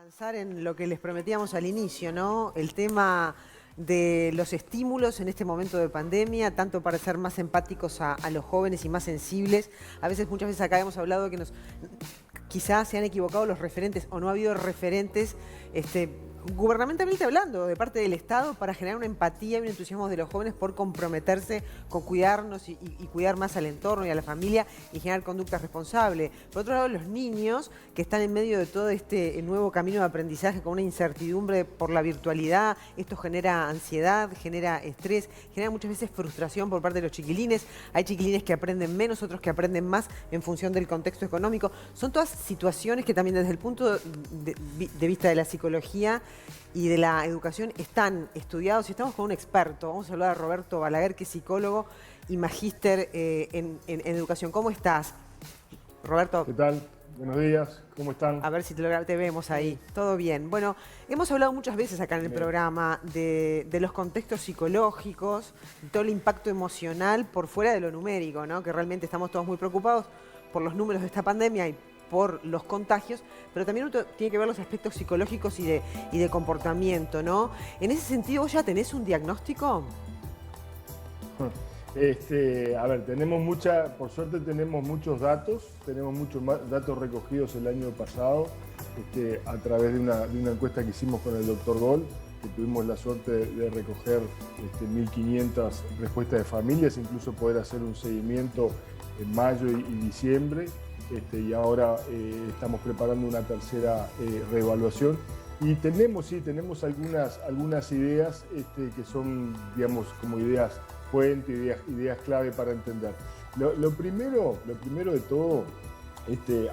avanzar en lo que les prometíamos al inicio, ¿no? El tema de los estímulos en este momento de pandemia, tanto para ser más empáticos a los jóvenes y más sensibles. Muchas veces acá hemos hablado que quizás se han equivocado los referentes o no ha habido referentes gubernamentalmente hablando, de parte del Estado, para generar una empatía y un entusiasmo de los jóvenes por comprometerse con cuidarnos y cuidar más al entorno y a la familia y generar conductas responsables. Por otro lado, los niños que están en medio de todo este nuevo camino de aprendizaje con una incertidumbre por la virtualidad, esto genera ansiedad, genera estrés, genera muchas veces frustración por parte de los chiquilines. Hay chiquilines que aprenden menos, otros que aprenden más en función del contexto económico. Son todas situaciones que también desde el punto de vista de la psicología y de la educación están estudiados y estamos con un experto. Vamos a hablar de Roberto Balaguer, que es psicólogo y magíster en educación. ¿Cómo estás, Roberto? ¿Qué tal? Buenos días, ¿cómo están? A ver si te vemos ahí. Todo bien. Bueno, hemos hablado muchas veces acá en el programa de los contextos psicológicos, de todo el impacto emocional por fuera de lo numérico, ¿no? Que realmente estamos todos muy preocupados por los números de esta pandemia y por los contagios, pero también uno tiene que ver los aspectos psicológicos y de comportamiento, ¿no? En ese sentido, ¿vos ya tenés un diagnóstico? A ver, por suerte tenemos muchos datos, tenemos muchos datos recogidos el año pasado a través de una encuesta que hicimos con el doctor Gol, que tuvimos la suerte de recoger 1.500 respuestas de familias, incluso poder hacer un seguimiento en mayo y diciembre. Y ahora estamos preparando una tercera reevaluación y tenemos algunas ideas que son, digamos, como ideas fuente, ideas clave para entender. Lo primero de todo,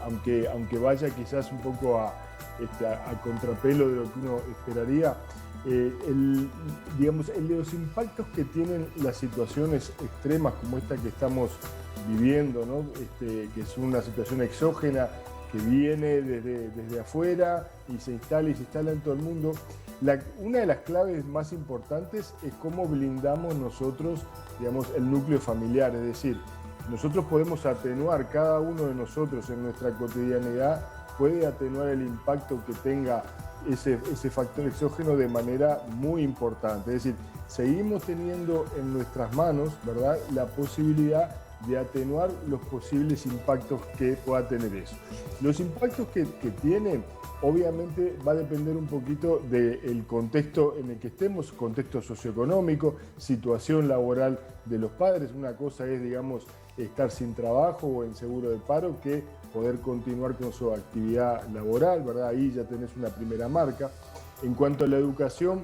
aunque vaya quizás un poco a contrapelo de lo que uno esperaría, los impactos que tienen las situaciones extremas como esta que estamos viviendo, ¿no? Que es una situación exógena que viene desde afuera y se instala en todo el mundo. Una de las claves más importantes es cómo blindamos nosotros, digamos, el núcleo familiar, es decir, nosotros podemos atenuar, cada uno de nosotros en nuestra cotidianidad puede atenuar el impacto que tenga ese factor exógeno de manera muy importante. Es decir, seguimos teniendo en nuestras manos, ¿verdad?, la posibilidad de atenuar los posibles impactos que pueda tener eso. Los impactos que tienen, obviamente, va a depender un poquito del contexto en el que estemos, contexto socioeconómico, situación laboral de los padres. Una cosa es, digamos, estar sin trabajo o en seguro de paro que poder continuar con su actividad laboral, ¿verdad? Ahí ya tenés una primera marca. En cuanto a la educación,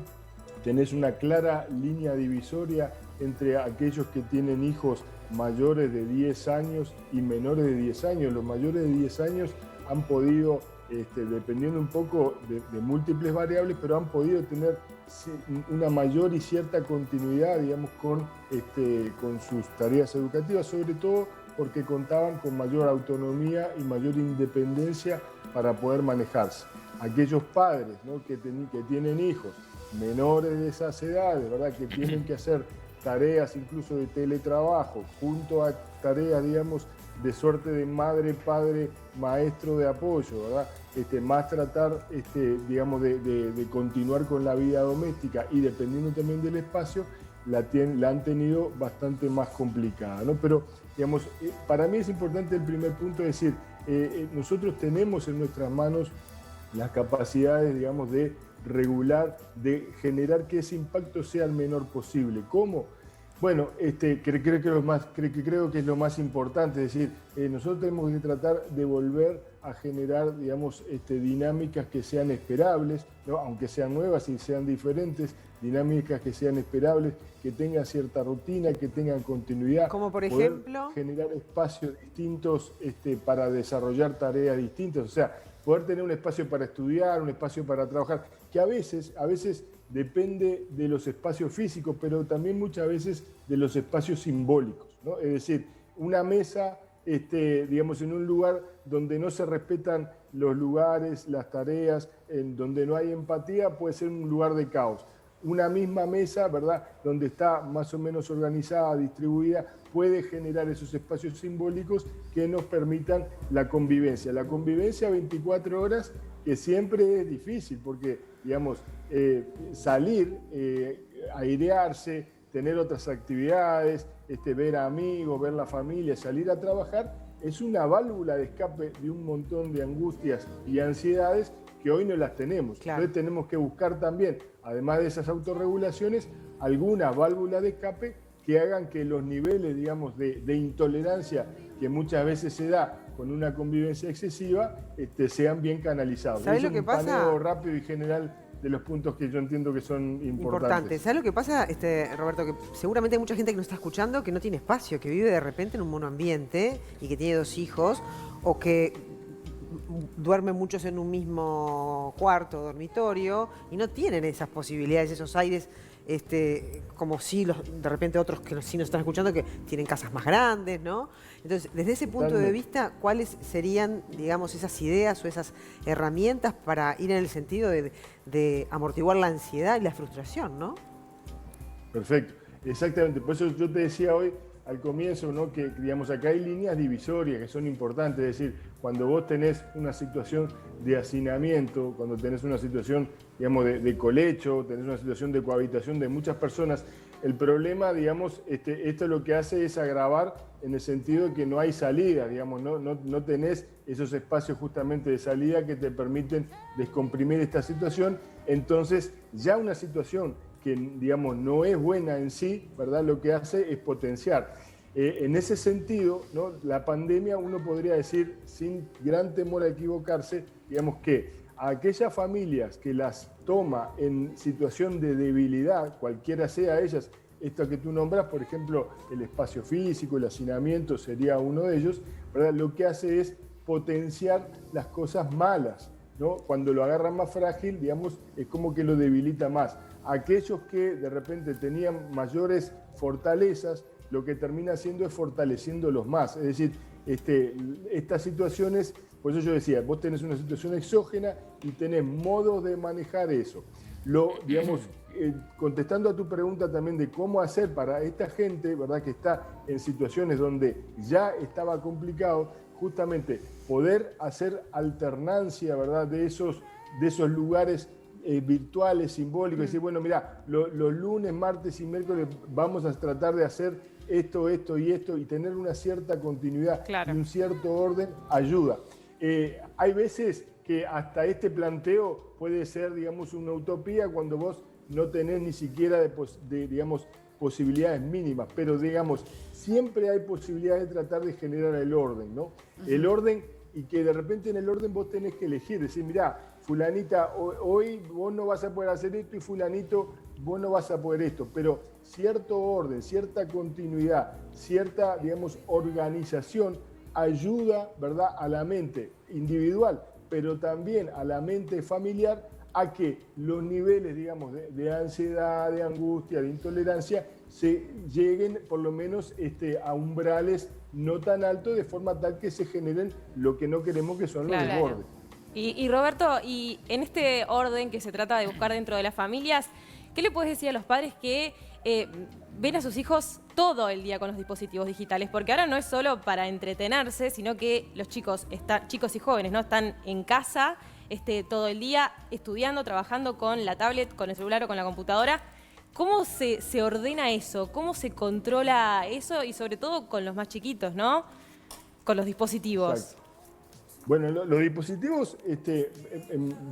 tenés una clara línea divisoria entre aquellos que tienen hijos mayores de 10 años y menores de 10 años. Los mayores de 10 años han podido, dependiendo un poco de múltiples variables, pero han podido tener una mayor y cierta continuidad, digamos, con sus tareas educativas, sobre todo porque contaban con mayor autonomía y mayor independencia para poder manejarse. Aquellos padres, ¿no?, que tienen hijos menores de esas edades, ¿verdad?, que tienen que hacer tareas incluso de teletrabajo, junto a tareas, digamos, de suerte de madre, padre, maestro de apoyo, ¿verdad? Más tratar, digamos, de continuar con la vida doméstica y dependiendo también del espacio, la han tenido bastante más complicada, ¿no? Pero, digamos, para mí es importante el primer punto, es decir, nosotros tenemos en nuestras manos las capacidades, digamos, de regular, de generar que ese impacto sea el menor posible. ¿Cómo? Bueno, creo que es lo más importante, es decir, nosotros tenemos que tratar de volver a generar, digamos, dinámicas que sean esperables, ¿no?, aunque sean nuevas y sean diferentes, dinámicas que sean esperables, que tengan cierta rutina, que tengan continuidad. Como por ejemplo, generar espacios distintos para desarrollar tareas distintas, o sea, poder tener un espacio para estudiar, un espacio para trabajar, que a veces depende de los espacios físicos, pero también muchas veces de los espacios simbólicos, ¿no? Es decir, una mesa, digamos, en un lugar donde no se respetan los lugares, las tareas, en donde no hay empatía, puede ser un lugar de caos. Una misma mesa, ¿verdad?, donde está más o menos organizada, distribuida, puede generar esos espacios simbólicos que nos permitan la convivencia. La convivencia 24 horas que siempre es difícil, porque, digamos, salir, airearse, tener otras actividades, ver a amigos, ver la familia, salir a trabajar, es una válvula de escape de un montón de angustias y ansiedades que hoy no las tenemos. Claro. Entonces tenemos que buscar también, además de esas autorregulaciones, alguna válvula de escape que hagan que los niveles, digamos, de intolerancia que muchas veces se da con una convivencia excesiva, sean bien canalizados. ¿Sabés lo que pasa? Un paneo rápido y general de los puntos que yo entiendo que son importantes. ¿Sabes lo que pasa, Roberto? Que seguramente hay mucha gente que nos está escuchando que no tiene espacio, que vive de repente en un monoambiente y que tiene 2 hijos, o que duermen muchos en un mismo cuarto, dormitorio, y no tienen esas posibilidades, esos aires, como si de repente otros que sí nos están escuchando, que tienen casas más grandes, ¿no? Entonces, desde ese punto de vista, ¿cuáles serían, digamos, esas ideas o esas herramientas para ir en el sentido de amortiguar la ansiedad y la frustración, ¿no? Perfecto, exactamente. Por eso yo te decía hoy al comienzo, ¿no? Que, digamos, acá hay líneas divisorias que son importantes. Es decir, cuando vos tenés una situación de hacinamiento, cuando tenés una situación, digamos, de colecho, tenés una situación de cohabitación de muchas personas, el problema, digamos, esto lo que hace es agravar en el sentido de que no hay salida, digamos, no tenés esos espacios justamente de salida que te permiten descomprimir esta situación. Entonces, ya una situación que, digamos, no es buena en sí, ¿verdad? Lo que hace es potenciar. En ese sentido, ¿no? La pandemia, uno podría decir, sin gran temor a equivocarse, digamos que a aquellas familias que las toma en situación de debilidad, cualquiera sea ellas, esto que tú nombras, por ejemplo, el espacio físico, el hacinamiento sería uno de ellos, ¿verdad? Lo que hace es potenciar las cosas malas, ¿no? Cuando lo agarran más frágil, digamos, es como que lo debilita más. Aquellos que de repente tenían mayores fortalezas, lo que termina haciendo es fortaleciéndolos más. Es decir, estas situaciones, por eso yo decía, vos tenés una situación exógena y tenés modos de manejar eso. Digamos, contestando a tu pregunta también de cómo hacer para esta gente, ¿verdad? Que está en situaciones donde ya estaba complicado, justamente poder hacer alternancia, ¿verdad? De esos lugares virtuales, simbólicos, decir, bueno, mira, los lunes, martes y miércoles vamos a tratar de hacer esto y esto, y tener una cierta continuidad y un cierto orden ayuda. Hay veces que hasta este planteo puede ser, digamos, una utopía cuando vos no tenés ni siquiera digamos, posibilidades mínimas, pero, digamos, siempre hay posibilidades de tratar de generar el orden, ¿no? El orden, y que de repente en el orden vos tenés que elegir, decir, mirá, fulanita, hoy vos no vas a poder hacer esto, y fulanito, vos no vas a poder esto, pero cierto orden, cierta continuidad, cierta, digamos, organización ayuda, ¿verdad?, a la mente individual, pero también a la mente familiar, a que los niveles, digamos, de ansiedad, de angustia, de intolerancia, se lleguen por lo menos a umbrales no tan altos, de forma tal que se generen lo que no queremos, que son los desbordes. Y Roberto, y en este orden que se trata de buscar dentro de las familias, ¿qué le puedes decir a los padres que ven a sus hijos todo el día con los dispositivos digitales? Porque ahora no es solo para entretenerse, sino que los chicos y jóvenes, ¿no?, están en casa todo el día estudiando, trabajando con la tablet, con el celular o con la computadora. ¿Cómo se ordena eso? ¿Cómo se controla eso? Y sobre todo con los más chiquitos, ¿no? Con los dispositivos. Exacto. Bueno, los dispositivos,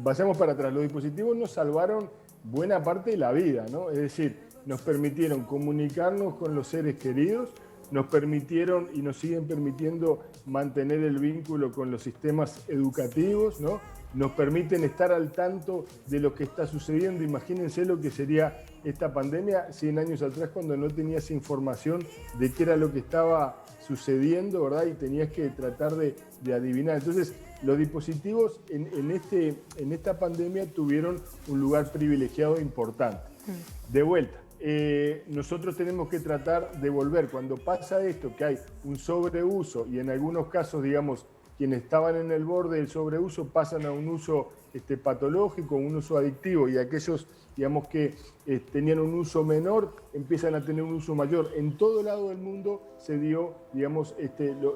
vayamos para atrás, los dispositivos nos salvaron buena parte de la vida, ¿no? Es decir, nos permitieron comunicarnos con los seres queridos, nos permitieron y nos siguen permitiendo mantener el vínculo con los sistemas educativos, ¿no? Nos permiten estar al tanto de lo que está sucediendo. Imagínense lo que sería esta pandemia 100 años atrás, cuando no tenías información de qué era lo que estaba sucediendo, ¿verdad? Y tenías que tratar de adivinar. Entonces, los dispositivos en esta pandemia tuvieron un lugar privilegiado e importante. De vuelta, nosotros tenemos que tratar de volver. Cuando pasa esto, que hay un sobreuso, y en algunos casos, digamos, quienes estaban en el borde del sobreuso pasan a un uso patológico, un uso adictivo, y aquellos, digamos, que tenían un uso menor empiezan a tener un uso mayor. En todo lado del mundo se dio, digamos,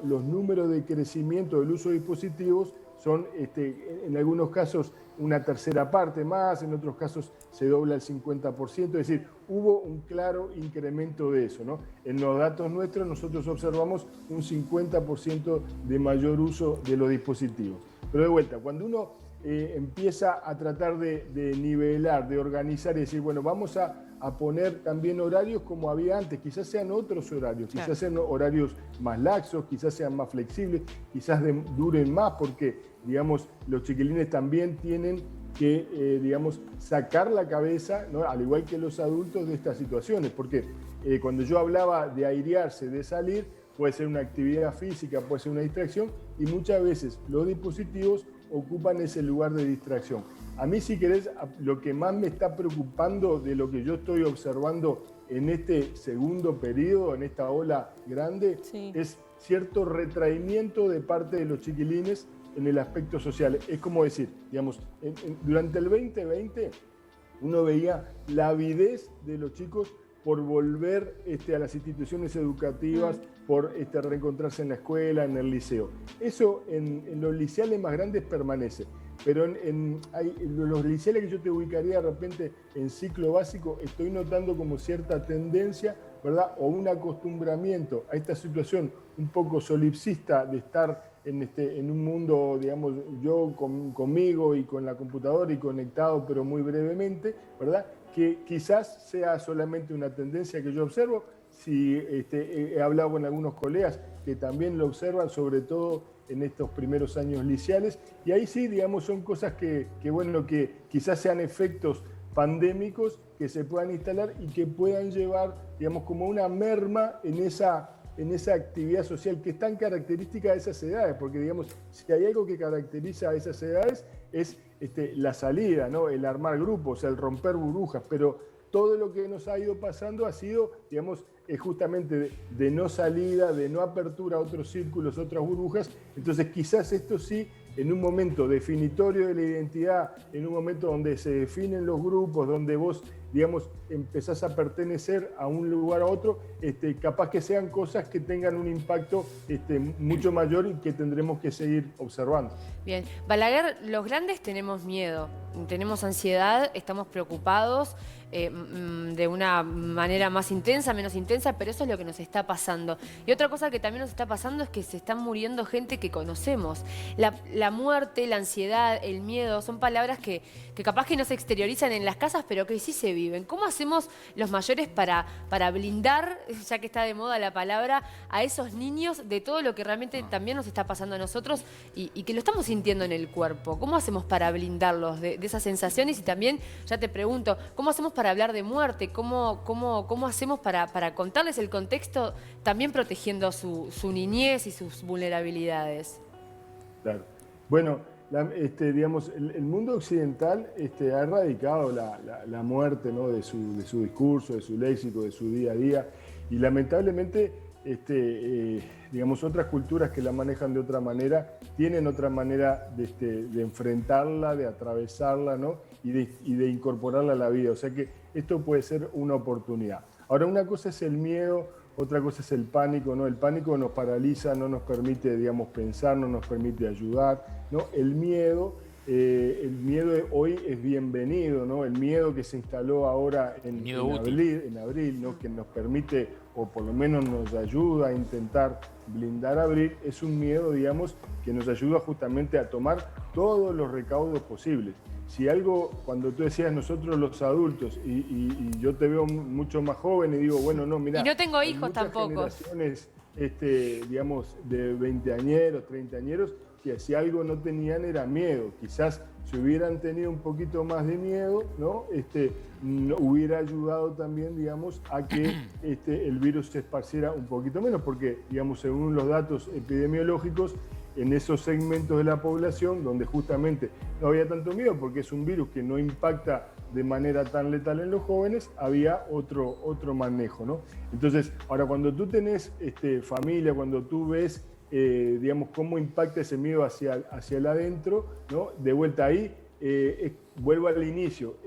los números de crecimiento del uso de dispositivos son en algunos casos una tercera parte más, en otros casos se dobla el 50%, es decir, hubo un claro incremento de eso, ¿no? En los datos nuestros nosotros observamos un 50% de mayor uso de los dispositivos. Pero de vuelta, cuando uno empieza a tratar de nivelar, de organizar y decir, bueno, vamos a poner también horarios como había antes, quizás sean otros horarios, quizás sean horarios más laxos, quizás sean más flexibles, quizás duren más, porque, digamos, los chiquilines también tienen que, digamos, sacar la cabeza, ¿no? Al igual que los adultos, de estas situaciones, porque cuando yo hablaba de airearse, de salir, puede ser una actividad física, puede ser una distracción, y muchas veces los dispositivos ocupan ese lugar de distracción. A mí, si querés, lo que más me está preocupando de lo que yo estoy observando en este segundo periodo, en esta ola grande, es cierto retraimiento de parte de los chiquilines en el aspecto social. Es como decir, digamos, durante el 2020 uno veía la avidez de los chicos por volver a las instituciones educativas, por reencontrarse en la escuela, en el liceo. Eso en los liceales más grandes permanece, pero en los liceales que yo te ubicaría de repente en ciclo básico, estoy notando como cierta tendencia, ¿verdad? O un acostumbramiento a esta situación un poco solipsista de estar en un mundo, digamos, yo conmigo y con la computadora y conectado, pero muy brevemente, ¿verdad? Que quizás sea solamente una tendencia que yo observo. Si he hablado con algunos colegas que también lo observan, sobre todo en estos primeros años liceales, y ahí sí, digamos, son cosas que quizás sean efectos pandémicos que se puedan instalar y que puedan llevar, digamos, como una merma en esa actividad social que es tan característica de esas edades, porque, digamos, si hay algo que caracteriza a esas edades es la salida, ¿no? El armar grupos, el romper burbujas, pero todo lo que nos ha ido pasando ha sido, digamos, justamente de no salida, de no apertura a otros círculos, otras burbujas. Entonces quizás esto sí, en un momento definitorio de la identidad, en un momento donde se definen los grupos, donde vos, digamos, empezás a pertenecer a un lugar a otro, capaz que sean cosas que tengan un impacto mucho mayor y que tendremos que seguir observando. Bien, Balaguer, los grandes tenemos miedo, tenemos ansiedad, estamos preocupados de una manera más intensa, menos intensa, pero eso es lo que nos está pasando. Y otra cosa que también nos está pasando es que se están muriendo gente que conocemos. La muerte, la ansiedad, el miedo, son palabras que capaz que no se exteriorizan en las casas, pero que sí se viven. ¿Cómo hacemos los mayores para blindar, ya que está de moda la palabra, a esos niños de todo lo que realmente también nos está pasando a nosotros y que lo estamos sintiendo en el cuerpo? ¿Cómo hacemos para blindarlos de esas sensaciones? Y también, ya te pregunto, ¿cómo hacemos para hablar de muerte? ¿Cómo hacemos para contarles el contexto, también protegiendo su niñez y sus vulnerabilidades? Claro. Bueno, digamos, el mundo occidental ha erradicado la muerte, ¿no? de su discurso, de su léxico, de su día a día, y lamentablemente digamos, otras culturas que la manejan de otra manera tienen otra manera de enfrentarla, de atravesarla, ¿no? y de incorporarla a la vida. O sea que esto puede ser una oportunidad. Ahora, una cosa es el miedo, otra cosa es el pánico, ¿no? El pánico nos paraliza, no nos permite, digamos, pensar, no nos permite ayudar, ¿no? El miedo hoy es bienvenido, ¿no? El miedo que se instaló ahora en abril, ¿no? Que nos permite, o por lo menos nos ayuda a intentar blindar abril, es un miedo, digamos, que nos ayuda justamente a tomar todos los recaudos posibles. Si algo, cuando tú decías nosotros los adultos, y yo te veo mucho más joven y digo, bueno, no, mira. Y no tengo hijos tampoco. Generaciones, digamos, de 20añeros, 30añeros, que si algo no tenían era miedo. Quizás si hubieran tenido un poquito más de miedo, ¿no? Hubiera ayudado también, digamos, a que el virus se esparciera un poquito menos, porque, digamos, según los datos epidemiológicos, en esos segmentos de la población donde justamente no había tanto miedo porque es un virus que no impacta de manera tan letal en los jóvenes, había otro manejo, ¿no? Entonces, ahora cuando tú tenés familia, cuando tú ves, digamos, cómo impacta ese miedo hacia el adentro, ¿no? De vuelta ahí, vuelvo al inicio,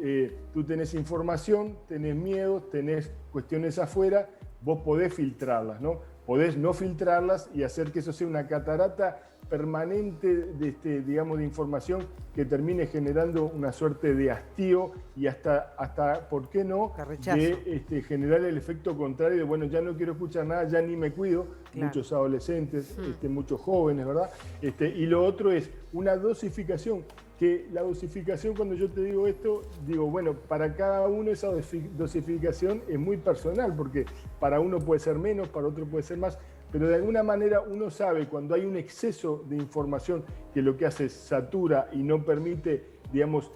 tú tenés información, tenés miedo, tenés cuestiones afuera, vos podés filtrarlas, ¿no? Podés no filtrarlas y hacer que eso sea una catarata permanente digamos, de información que termine generando una suerte de hastío y hasta ¿por qué no?, de generar el efecto contrario de, bueno, ya no quiero escuchar nada, ya ni me cuido. Claro. Muchos adolescentes, muchos jóvenes, ¿verdad? Y lo otro es una dosificación, que la dosificación, cuando yo te digo esto, digo, bueno, para cada uno esa dosificación es muy personal, porque para uno puede ser menos, para otro puede ser más, pero de alguna manera uno sabe cuando hay un exceso de información que lo que hace es satura y no permite, digamos,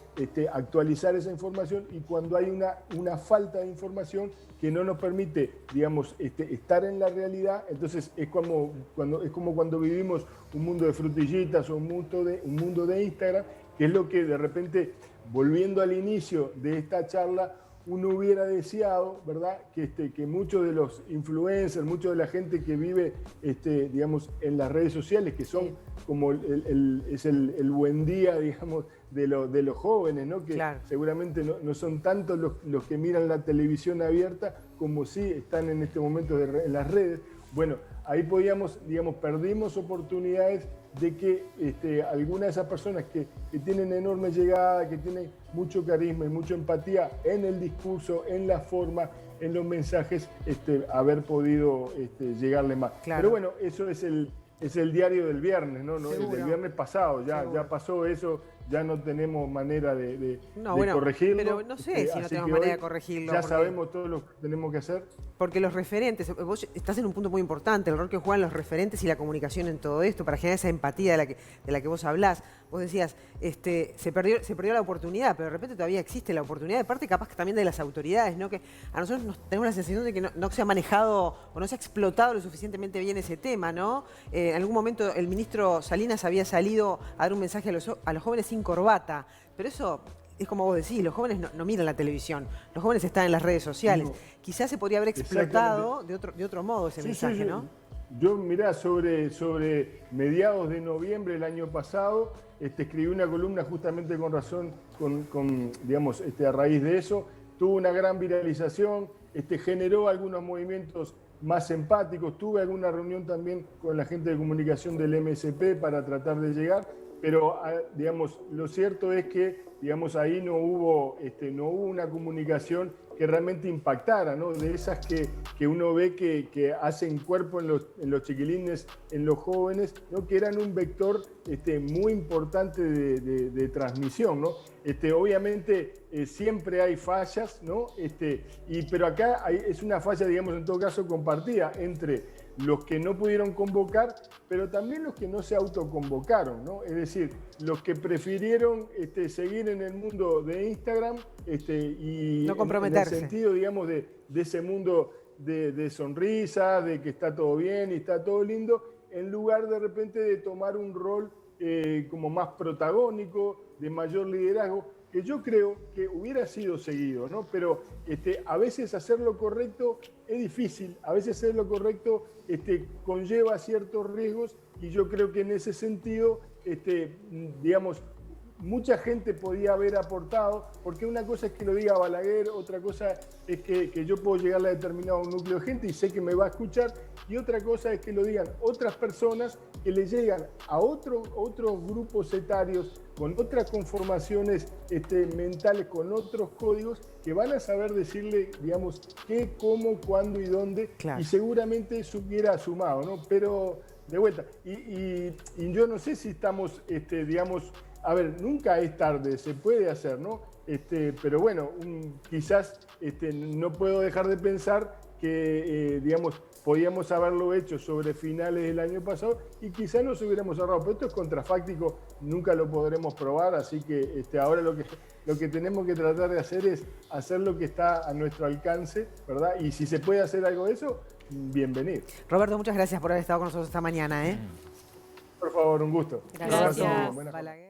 actualizar esa información, y cuando hay una falta de información que no nos permite, digamos, estar en la realidad. Entonces es como cuando vivimos un mundo de frutillitas o un mundo de Instagram, que es lo que de repente, volviendo al inicio de esta charla, uno hubiera deseado, ¿verdad?, que muchos de los influencers, mucha de la gente que vive, digamos, en las redes sociales, que son como el buen día, digamos, de los jóvenes, ¿no?, que seguramente no son tantos los que miran la televisión abierta como sí están en este momento en las redes. Bueno, ahí perdimos oportunidades de que algunas de esas personas que tienen enorme llegada, que tienen mucho carisma y mucha empatía en el discurso, en la forma, en los mensajes, haber podido llegarle más. Claro. Pero bueno, eso es el diario del viernes, ¿no? El del viernes pasado, ya pasó eso. Ya no tenemos manera de corregirlo. Pero no sé si no tenemos manera de corregirlo. Ya sabemos todo lo que tenemos que hacer. Porque los referentes, vos estás en un punto muy importante, el rol que juegan los referentes y la comunicación en todo esto, para generar esa empatía de la que vos hablás. Vos decías, se perdió la oportunidad, pero de repente todavía existe la oportunidad, de parte capaz que también de las autoridades, ¿no? Que a nosotros tenemos la sensación de que no se ha manejado o no se ha explotado lo suficientemente bien ese tema, ¿no? En algún momento el ministro Salinas había salido a dar un mensaje a los jóvenes sin corbata, pero eso es como vos decís, los jóvenes no miran la televisión, los jóvenes están en las redes sociales. No. Quizás se podría haber explotado de otro modo ese mensaje, ¿no? Yo, mirá, sobre mediados de noviembre del año pasado, escribí una columna justamente digamos, a raíz de eso, tuvo una gran viralización, generó algunos movimientos más empáticos, tuve alguna reunión también con la gente de comunicación del MSP para tratar de llegar, pero, digamos, lo cierto es que, digamos, ahí no hubo una comunicación que realmente impactara, ¿no? De esas que uno ve que hacen cuerpo en los chiquilines, en los jóvenes, ¿no? Que eran un vector muy importante de transmisión, ¿no? Obviamente siempre hay fallas, ¿no? Pero acá es una falla, digamos, en todo caso compartida entre los que no pudieron convocar, pero también los que no se autoconvocaron, ¿no? Es decir, los que prefirieron seguir en el mundo de Instagram y no comprometerse. En el sentido, digamos, de ese mundo de sonrisa, de que está todo bien y está todo lindo, en lugar de repente de tomar un rol como más protagónico, de mayor liderazgo, que yo creo que hubiera sido seguido, ¿no? Pero a veces hacer lo correcto es difícil, a veces hacer lo correcto conlleva ciertos riesgos, y yo creo que en ese sentido, digamos, mucha gente podía haber aportado, porque una cosa es que lo diga Balaguer, otra cosa es que yo puedo llegar a determinado núcleo de gente y sé que me va a escuchar, y otra cosa es que lo digan otras personas que le llegan a otros grupos etarios, con otras conformaciones mentales, con otros códigos, que van a saber decirle, digamos, qué, cómo, cuándo y dónde, y seguramente eso hubiera sumado, ¿no? Pero, de vuelta, y yo no sé si estamos, digamos, a ver, nunca es tarde, se puede hacer, ¿no? Pero bueno, quizás no puedo dejar de pensar que, digamos, podíamos haberlo hecho sobre finales del año pasado y quizás nos hubiéramos ahorrado. Pero esto es contrafáctico, nunca lo podremos probar, así que ahora lo que tenemos que tratar de hacer es hacer lo que está a nuestro alcance, ¿verdad? Y si se puede hacer algo de eso, bienvenido. Roberto, muchas gracias por haber estado con nosotros esta mañana, ¿eh? Por favor, un gusto. Gracias. Balaguer.